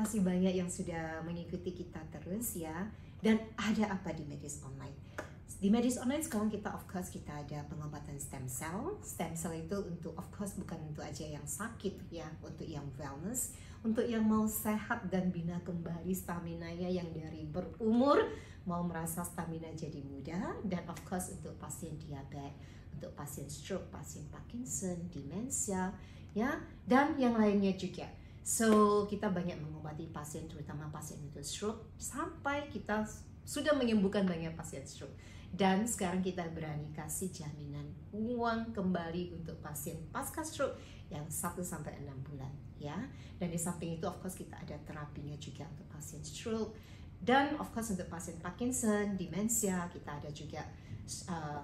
kasih banyak yang sudah mengikuti kita terus ya. Dan ada apa di Medis Online? Di Medis Online sekarang kita of course kita ada pengobatan stem cell. Stem cell itu untuk of course bukan untuk aja yang sakit ya, untuk yang wellness, untuk yang mau sehat dan bina kembali stamina-nya yang dari berumur mau merasa stamina jadi muda, dan of course untuk pasien diabetes, untuk pasien stroke, pasien Parkinson, demensia ya, dan yang lainnya juga. So kita banyak mengobati pasien, terutama pasien itu stroke, sampai kita sudah menyembuhkan banyak pasien stroke. Dan sekarang kita berani kasih jaminan uang kembali untuk pasien pasca stroke yang 1-6 bulan ya. Dan di samping itu of course kita ada terapinya juga untuk pasien stroke, dan of course untuk pasien Parkinson, demensia kita ada juga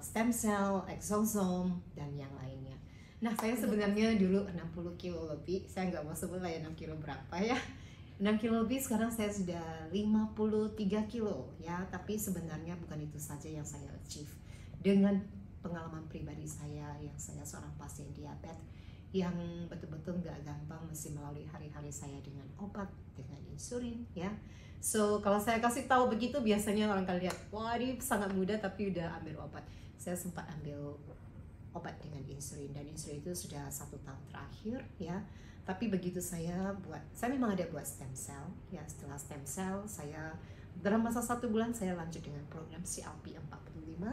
stem cell, exosome, dan yang lainnya. Nah, saya sebenarnya dulu 60 kilo lebih, saya nggak mau sebut lah ya 6 kilo berapa ya, 6 kilo lebih, sekarang saya sudah 53 kilo ya. Tapi sebenarnya bukan itu saja yang saya achieve. Dengan pengalaman pribadi saya, yang saya seorang pasien diabetes yang betul-betul nggak gampang, mesti melalui hari-hari saya dengan obat, dengan insulin ya. So kalau saya kasih tahu begitu, biasanya orang kali lihat, wah ini sangat muda tapi udah ambil obat. Saya sempat ambil obat dengan insulin, dan insulin itu sudah 1 tahun terakhir ya. Tapi begitu saya memang ada buat stem cell ya. Setelah stem cell, saya dalam masa 1 bulan saya lanjut dengan program CLP 45.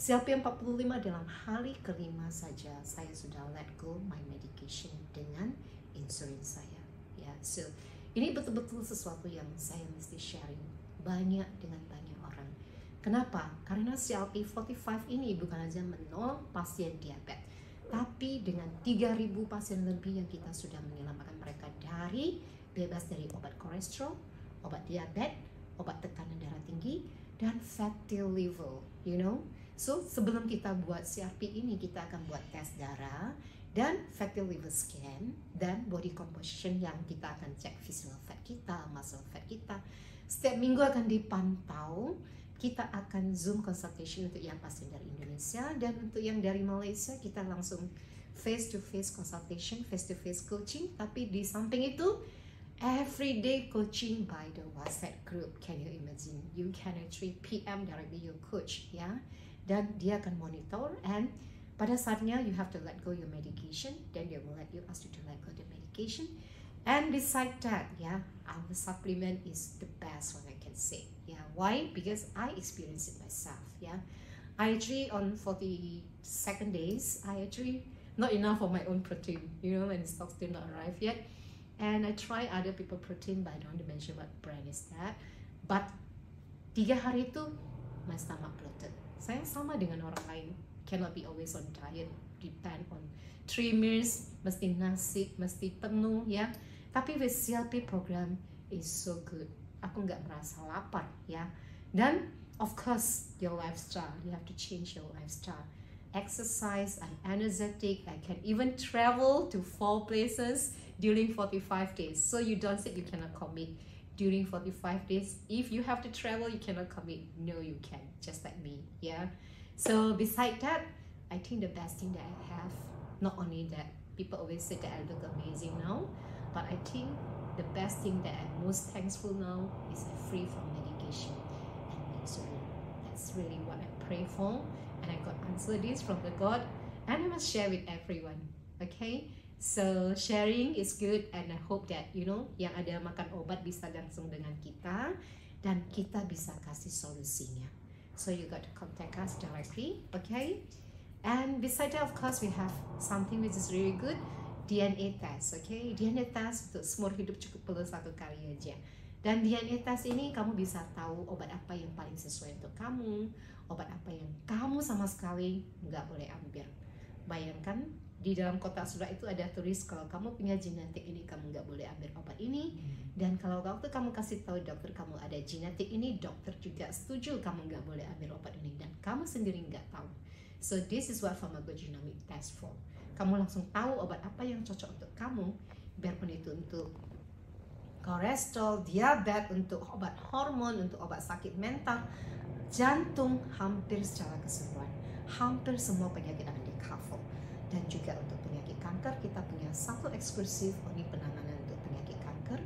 CLP 45 dalam hari kelima saja saya sudah let go my medication dengan insulin saya ya. So ini betul-betul sesuatu yang saya mesti sharing banyak dengan banyak orang. Kenapa? Karena CLP 45 ini bukan saja menolong pasien diabetes, tapi dengan 3.000 pasien lebih yang kita sudah menyelamatkan mereka dari bebas dari obat kolesterol, obat diabetes, obat tekanan darah tinggi, dan fatty liver, you know. So sebelum kita buat CRP ini, kita akan buat tes darah dan fatty liver scan dan body composition, yang kita akan cek visceral fat kita, muscle fat kita. Setiap minggu akan dipantau. Kita akan Zoom consultation untuk yang pasien dari Indonesia, dan untuk yang dari Malaysia kita langsung face to face consultation, face to face coaching. Tapi di samping itu everyday coaching by the WhatsApp group. Can you imagine? You can actually PM directly your coach ya, dan dia akan monitor, and pada saatnya you have to let go your medication, then they will let you ask you to let go the medication. And beside that ya, our supplement is the best one I can say. Yeah, why? Because I experienced it myself. Yeah, I actually on 42nd days, I actually not enough for my own protein, you know, and stock still not arrived yet. And I try other people protein, but I don't want to mention what brand is that. But 3 hari itu my stomach bloated. Saya sama dengan orang lain, cannot be always on diet, depend on 3 meals, mesti nasi, mesti penuh ya. Tapi with CLP program is so good. Aku nggak merasa lapar ya. Dan of course your lifestyle, you have to change your lifestyle. Exercise, I'm energetic, I can even travel to 4 places during 45 days. So you don't say you cannot commit during 45 days. If you have to travel, you cannot commit. No, you can, just like me, yeah. So beside that, I think the best thing that I have, not only that, people always say that I look amazing now, but I think the best thing that I'm most thankful now is I'm free from medication and insulin. That's really what I pray for, and I got answer this from the God, and I must share with everyone. Okay, so sharing is good, and I hope that you know yang ada makan obat bisa langsung dengan kita, dan kita bisa kasih solusinya. So you got to contact us directly, okay? And beside that, of course, we have something which is really good, DNA test, okay? DNA test untuk seumur hidup cukup perlu 1 kali aja. Dan DNA test ini kamu bisa tahu obat apa yang paling sesuai untuk kamu, obat apa yang kamu sama sekali nggak boleh ambil. Bayangkan di dalam kotak surat itu ada tulis kalau kamu punya genetik ini kamu nggak boleh ambil obat ini, dan kalau waktu kamu kasih tahu dokter kamu ada genetik ini, dokter juga setuju kamu nggak boleh ambil obat ini, dan kamu sendiri nggak tahu. So this is what pharmacogenomic test for. Kamu langsung tahu obat apa yang cocok untuk kamu, biarpun itu untuk kolesterol, diabetes, untuk obat hormon, untuk obat sakit mental, jantung, hampir secara keseluruhan. Hampir semua penyakit akan di cover. Dan juga untuk penyakit kanker, kita punya satu eksklusif ini penanganan untuk penyakit kanker,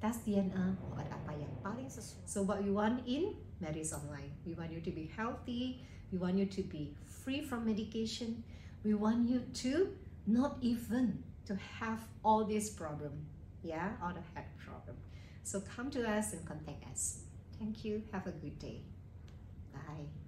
tes DNA, obat apa yang paling sesuai. So what we want in Medis Online, we want you to be healthy, we want you to be free from medication, we want you to not even to have all this problem, yeah, all the health problem. So come to us and contact us. Thank you. Have a good day. Bye.